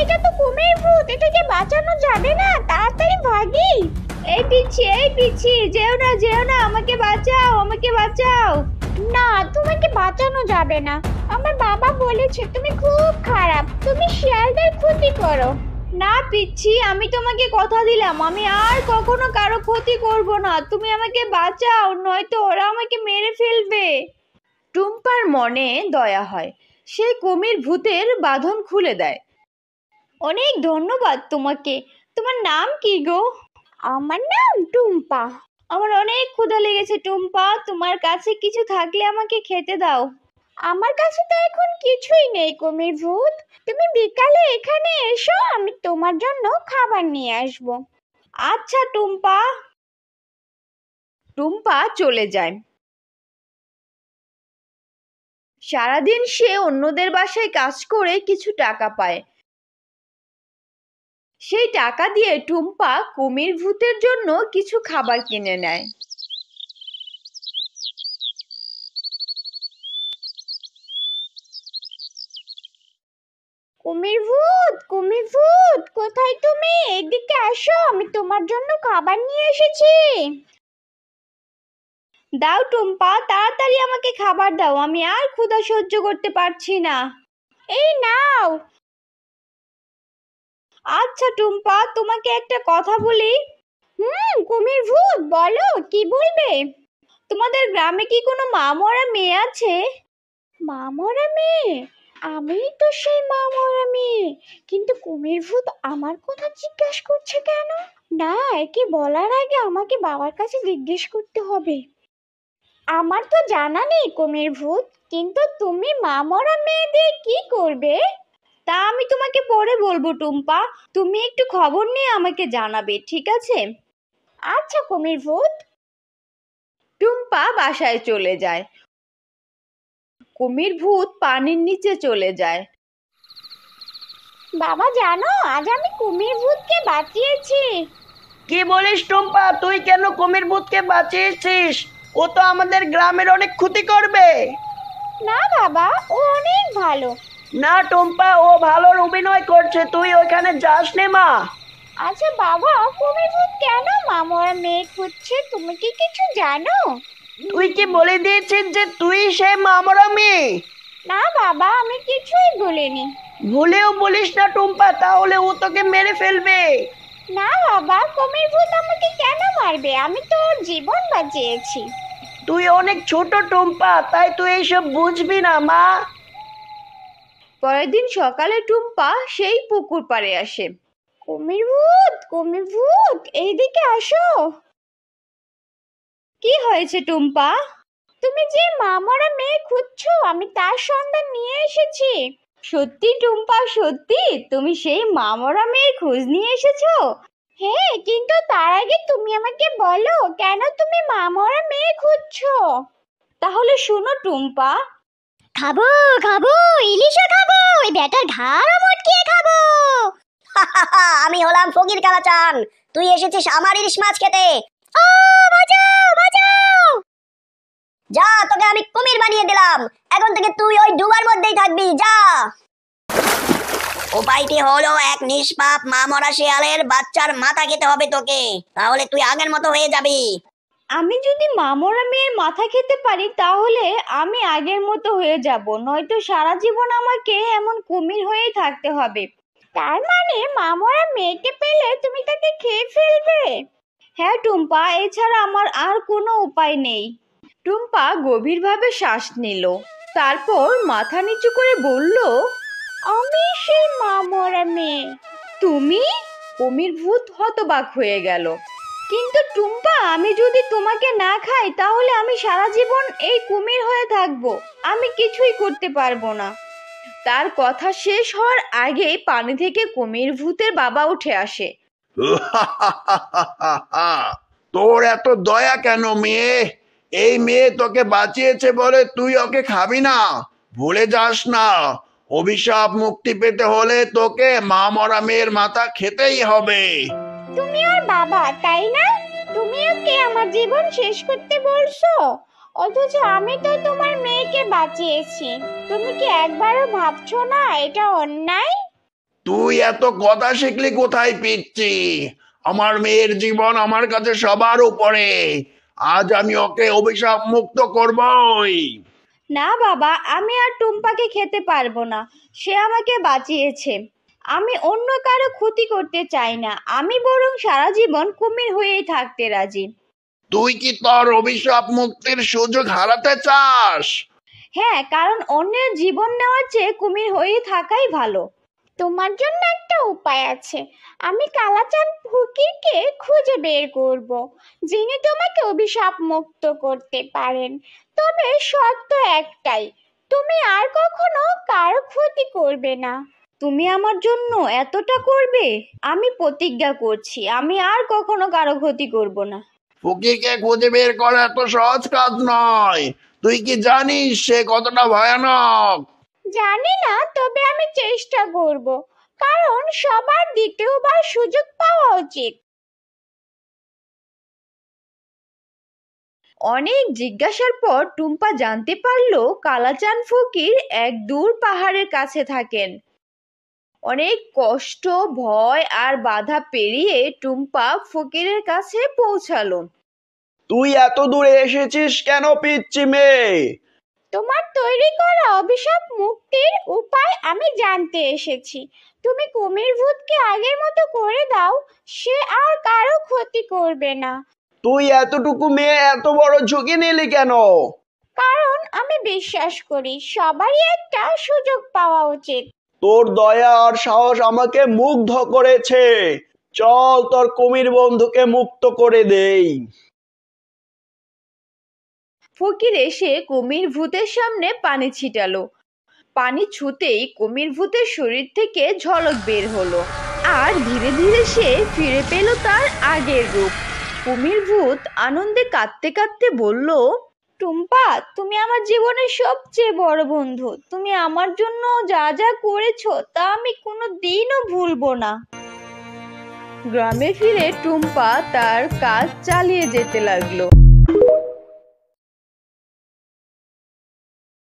এটা তো কুমির ভূত, এটাকে বাঁচানো যাবে না, তাড়াতাড়ি ভাগি। এই পিচ্ছি, যেও না যেও না, আমাকে বাঁচাও, আমাকে বাঁচাও। না, তোমাকে বাঁচানো যাবে না। আমার বাবা বলেছে তুমি খুব খারাপ, তুমি শিয়ালদের ক্ষতি করো। না পিচ্ছি, আমি তোমাকে কথা দিলাম আমি আর কখনো কারো ক্ষতি করব না। তুমি আমাকে বাঁচাও, নয়তো ওরা আমাকে মেরে ফেলবে। টুম্পার মনে দয়া হয়, সে কুমির ভূতের বাঁধন খুলে দেয়। অনেক ধন্যবাদ তোমাকে। তোমার নাম কি গো? আমার নাম টুম্পা। আমার অনেক ক্ষুধা লেগেছে টুম্পা, তোমার কাছে কিছু থাকলে আমাকে খেতে দাও। আমার কাছে তো এখন কিছুই নেই কুমির ভূত, তুমি বিকালে এখানে এসো, আমি তোমার জন্য খাবার নিয়ে আসব। আচ্ছা টুম্পা। টুম্পা চলে যায়। সারাদিন সে অন্যদের বাসায় কাজ করে কিছু টাকা পায়। সেই টাকা দিয়ে টুম্পা কুমির ভূতের জন্য কিছু খাবার কিনে নেয়। কুমির ভূত কোথায় তুমি? এদিকে আসো, আমি তোমার জন্য খাবার নিয়ে এসেছি। দাও টুম্পা, তাড়াতাড়ি আমাকে খাবার দাও, আমি আর ক্ষুধা সহ্য করতে পারছি না। এই নাও। আচ্ছা টুম্পা, তোমাকে একটা কথা বলি। কুমির ভূত বলো, কি বলবে? তোমাদের গ্রামে কি কোনো মা-মরা মেয়ে আছে? মা-মরা মেয়ে? আমি তো সেই মা-মরা মেয়ে, কিন্তু কুমির ভূত আমার কথা জিজ্ঞাসা করছে কেন? না, একে বলার আগে আমাকে বাবার কাছে জিজ্ঞেস করতে হবে। আমার তো জানা নেই কুমির ভূত, কিন্তু তুমি মা-মরা মেয়েদের কি করবে? তা আমি তোমাকে পরে বলবো টুম্পা, তুমি একটু খবর নিয়ে আমাকে জানাবে, ঠিক আছে? আচ্ছা কুমির ভূত। টুম্পা বাসায় চলে যায়। কুমির ভূত পানির নিচে চলে যায়। বাবা জানো, আজ আমি কুমির ভূতকে বাঁচিয়েছি। কি বলিস টুম্পা, তুই কেন কুমির ভূতকে বাঁচিয়েছিস? ও তো আমাদের গ্রামের অনেক ক্ষতি করবে। না বাবা, ও অনেক ভালো। না টুম্পা, ও ভালোর অভিনয় করছে, তুই ওইখানে যাস নে মা। আচ্ছা বাবা, কুমির ভূত কেন মা-মরা মেয়ে খুঁজছে, তুমি কি কিছু জানো? তুই কি বলে দিয়েছিস যে তুই সে মামরা মেয়ে? না বাবা, আমি কিছুই বলিনি। ভুলেও বলিস না টুম্পা, তাহলে ও তোকে মেরে ফেলবে। না বাবা, কুমির ভূত আমাকে কেন মারবে, আমি তো ওর জীবন বাঁচিয়েছি। তুই অনেক ছোট টুম্পা, তাই তুই এইসব বুঝবি না মা। পরের দিন সকালে টুম্পা সেই পুকুর পাড়ে আসে। কুমির ভূত এইদিকে আসো। কি হয়েছে টুম্পা? তুমি যে মা-মরা মেয়ে খুঁজছো, আমি তার সন্ধান নিয়ে এসেছি। সত্যি টুম্পা, সত্যি তুমি সেই মা-মরা মেয়ের খোঁজ নিয়ে এসেছো? হ্যাঁ, কিন্তু তার আগে তুমি আমাকে বলো, কেন তুমি মা-মরা মেয়ে খুঁজছো? তাহলে শোনো টুম্পা। খাবো খাবো, ইলিশও খাবো, ওই ব্যাটার ঘাড়ও মটকিয়ে খাবো। আমি হলাম ফকির কালাচান, তুই এসেছিস আমার ইলিশ মাছ খেতে। ও বাঁচাও বাঁচাও! যা, তোকে আমি কুমির বানিয়ে দিলাম, এখন থেকে তুই ওই ডুবার মধ্যেই থাকবি, যা। উপায়টি হলো এক নিষ্পাপ মা-মরা শিয়ালের বাচ্চার মাথা খেতে হবে তোকে, তাহলে তুই আগের মতো হয়ে যাবি। আমি যদি মা-মরা মেয়ের মাথা খেতে পারি তাহলে আমি আগের মতো হয়ে যাব, নয়তো সারা জীবন আমাকে এমন কুমির হয়েই থাকতে হবে। তার মানে মা-মরা মেয়েকে পেলে তুমি তাকে খেয়ে ফেলবে? হ্যাঁ টুম্পা, এছাড়া আমার আর কোনো উপায় নেই। টুম্পা গভীরভাবে শ্বাস নিল, তারপর মাথা নিচু করে বলল, আমি সেই মা-মরা মেয়ে। তুমি? কুমির ভূত হতবাক হয়ে গেল। কিন্তু টুম্পা, আমি যদি তোমাকে না খাই তাহলে আমি সারা জীবন এই কুমির হয়ে থাকবো, আমি কিছুই করতে পারবো না। তার কথা শেষ হওয়ার আগেই পানি থেকে কুমির ভূতের বাবা উঠে আসে। তোর এত দয়া কেন মেয়ে? এই মেয়ে তোকে বাঁচিয়েছে বলে তুই ওকে খাবি না? ভুলে যাস না, অভিশাপ মুক্তি পেতে হলে তোকে মা মরা মেয়ের মাথা খেতেই হবে। তুমি ওর বাবা, তাই না? তুমি ওকে আমার জীবন শেষ করতে বলছো, অথচ আমি তো তোমার মেয়েকে বাঁচিয়েছি। তুমি কি একবারও ভাবছো না এটা অন্যায়? তুই এত কথা শিখলি কোথায় পিচ্ছি? আমার মেয়ের জীবন আমার কাছে সবার উপরে। আজ আমি ওকে অভিশাপ মুক্ত করবই। না বাবা, আমি আর টুম্পাকে খেতে পারবো না। সে আমাকে বাঁচিয়েছে। আমি অন্য কারো ক্ষতি করতে চাই না। আমি বরং সারা জীবন কুমির হয়েই থাকতে রাজি। তুই কি তোর অভিশাপ মুক্তির সুযোগ হারাতে চাস? হ্যাঁ, কারণ অন্যের জীবন নেওয়ার চেয়ে কুমির হয়ে থাকাই ভালো। তোমার জন্য একটা উপায় আছে। আমি কালাচান ফকিরকে খুঁজে বের করব, যিনি তোমাকে অভিশাপ মুক্ত করতে পারেন। তবে শর্ত একটাই, তুমি আর কখনো কারো ক্ষতি করবে না। তুমি আমার জন্য এতটা করবে? আমি প্রতিজ্ঞা করছি, আমি আর কখনো কারো ক্ষতি করব না। ফকিরকে খুঁজে বের করা এত সহজ কাজ নয়। তুই কি জানিস সে কতটা ভয়ানক? জানি না, তবে আমি চেষ্টা করব, কারণ সবার দ্বিতীয়বার সুযোগ পাওয়া উচিত। অনেক জিজ্ঞাসার পর টুম্পা জানতে পারলো কালাচান ফকির এক দূর পাহাড়ের কাছে থাকেন। অনেক কষ্ট, ভয় আর বাধা পেরিয়ে টুম্পা ফকিরের কাছে পৌঁছালো। তুই এত দূরে এসেছিস কেন পিচ্ছি মেয়ে? তোমার তৈরি করা অভিশাপ মুক্তির উপায় আমি জানতে এসেছি। তুমি কুমির ভূতকে আগের মতো করে দাও, সে আর কারো ক্ষতি করবে না। তুই এতটুকু মেয়ে এত বড় ঝুঁকি নিলি কেন? কারণ আমি বিশ্বাস করি সবারই একটা সুযোগ পাওয়া উচিত। তোর দয়া আর সাহস আমাকে মুগ্ধ করেছে। চল তোর কুমির বন্ধুকে মুক্ত করে দেই। ফকির এসে কুমির ভূতের সামনে পানি ছিটালো। পানি ছুঁতেই কুমির ভূতের শরীর থেকে ঝলক বের হলো, আর ধীরে ধীরে সে ফিরে পেল তার আগের রূপ। কুমির ভূত আনন্দে কাঁদতে কাঁদতে বলল, টুম্পা, তুমি আমার জীবনের সবচেয়ে বড় বন্ধু। তুমি আমার জন্য যা যা করেছো তা আমি কোনো দিনও ভুলবো না। গ্রামে ফিরে টুম্পা তার কাজ চালিয়ে যেতে লাগলো।